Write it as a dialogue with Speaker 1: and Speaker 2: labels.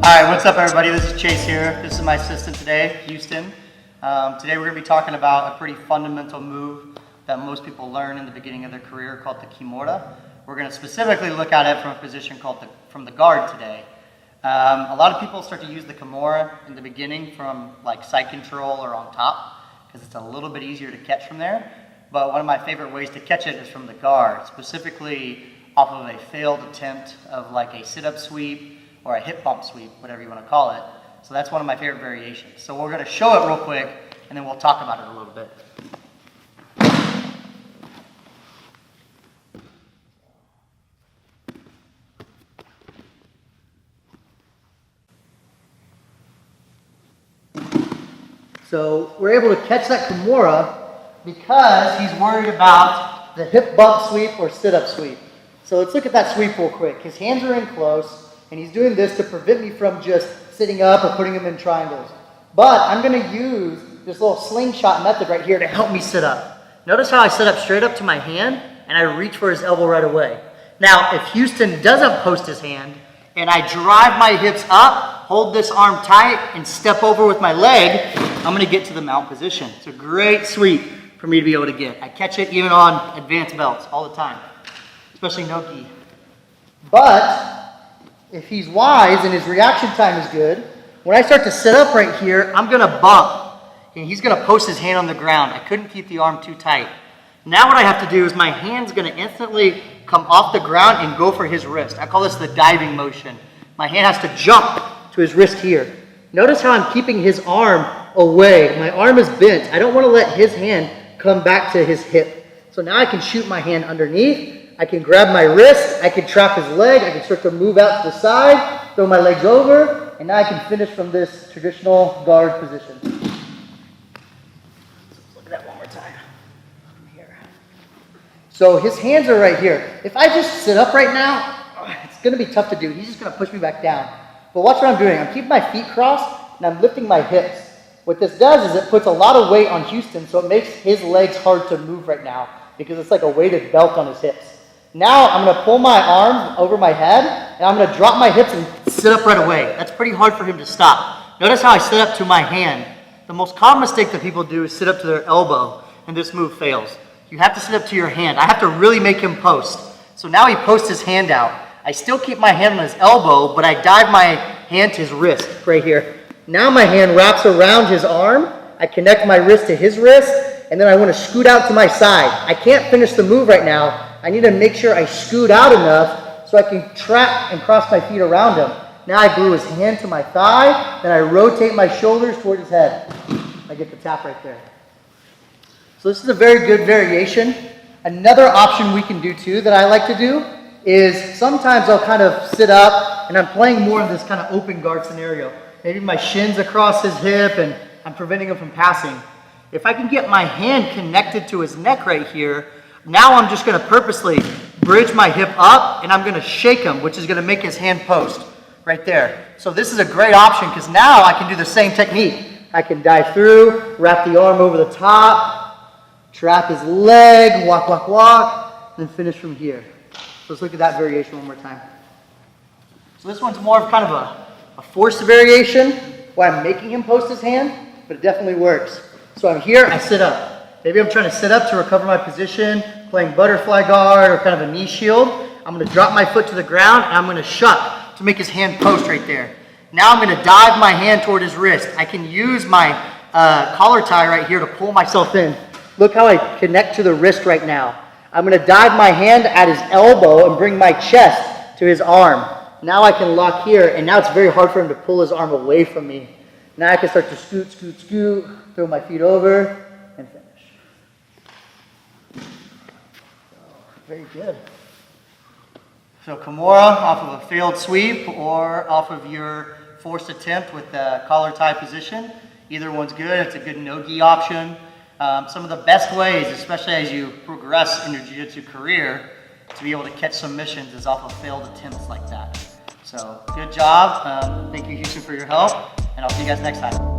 Speaker 1: Alright, what's up everybody? This is Chase here. This is my assistant today, Houston. Today we're going to be talking about a pretty fundamental move that most people learn in the beginning of their career called the Kimura. We're going to specifically look at it from a position called from the guard today. A lot of people start to use the Kimura in the beginning from like side control or on top because it's a little bit easier to catch from there. But one of my favorite ways to catch it is from the guard, specifically off of a failed attempt of like a sit-up sweep or a hip bump sweep, whatever you want to call it. So that's one of my favorite variations. So we're going to show it real quick, and then we'll talk about it a little bit. So we're able to catch that Kimura because he's worried about the hip bump sweep or sit-up sweep. So let's look at that sweep real quick. His hands are in close. And he's doing this to prevent me from just sitting up or putting him in triangles. But I'm going to use this little slingshot method right here to help me sit up. Notice how I sit up straight up to my hand and I reach for his elbow right away. Now, if Houston doesn't post his hand and I drive my hips up, hold this arm tight, and step over with my leg, I'm going to get to the mount position. It's a great sweep for me to be able to get. I catch it even on advanced belts all the time, especially no gi. But if he's wise and his reaction time is good, when I start to sit up right here, I'm going to bump. And he's going to post his hand on the ground. I couldn't keep the arm too tight. Now what I have to do is my hand's going to instantly come off the ground and go for his wrist. I call this the diving motion. My hand has to jump to his wrist here. Notice how I'm keeping his arm away. My arm is bent. I don't want to let his hand come back to his hip. So now I can shoot my hand underneath. I can grab my wrist, I can trap his leg, I can start to move out to the side, throw my legs over, and now I can finish from this traditional guard position. Let's look at that one more time. From here. So his hands are right here. If I just sit up right now, it's going to be tough to do. He's just going to push me back down. But watch what I'm doing. I'm keeping my feet crossed, and I'm lifting my hips. What this does is it puts a lot of weight on Houston, so it makes his legs hard to move right now, because it's like a weighted belt on his hips. Now I'm going to pull my arm over my head, and I'm going to drop my hips and sit up right away. That's pretty hard for him to stop. Notice how I sit up to my hand. The most common mistake that people do is sit up to their elbow, and this move fails. You have to sit up to your hand. I have to really make him post. So now he posts his hand out. I still keep my hand on his elbow, but I dive my hand to his wrist right here. Now my hand wraps around his arm. I connect my wrist to his wrist, and then I want to scoot out to my side. I can't finish the move right now. I need to make sure I scoot out enough so I can trap and cross my feet around him. Now I glue his hand to my thigh, then I rotate my shoulders toward his head. I get the tap right there. So this is a very good variation. Another option we can do too that I like to do is sometimes I'll kind of sit up and I'm playing more of this kind of open guard scenario. Maybe my shin's across his hip and I'm preventing him from passing. If I can get my hand connected to his neck right here, now I'm just going to purposely bridge my hip up and I'm going to shake him, which is going to make his hand post right there. So this is a great option because now I can do the same technique. I can dive through, wrap the arm over the top, trap his leg, walk, walk, walk, and then finish from here. So let's look at that variation one more time. So this one's more of kind of a forced variation where I'm making him post his hand, but it definitely works. So I'm here, I sit up. Maybe I'm trying to sit up to recover my position, playing butterfly guard or kind of a knee shield. I'm going to drop my foot to the ground and I'm going to shuck to make his hand post right there. Now I'm going to dive my hand toward his wrist. I can use my collar tie right here to pull myself in. Look how I connect to the wrist right now. I'm going to dive my hand at his elbow and bring my chest to his arm. Now I can lock here, and now it's very hard for him to pull his arm away from me. Now I can start to scoot, scoot, scoot, throw my feet over, and finish. Very good. So Kimura off of a failed sweep or off of your forced attempt with the collar tie position. Either one's good. It's a good no-gi option. Some of the best ways, especially as you progress in your jiu-jitsu career, to be able to catch submissions is off of failed attempts like that. So good job. Thank you, Houston, for your help, and I'll see you guys next time.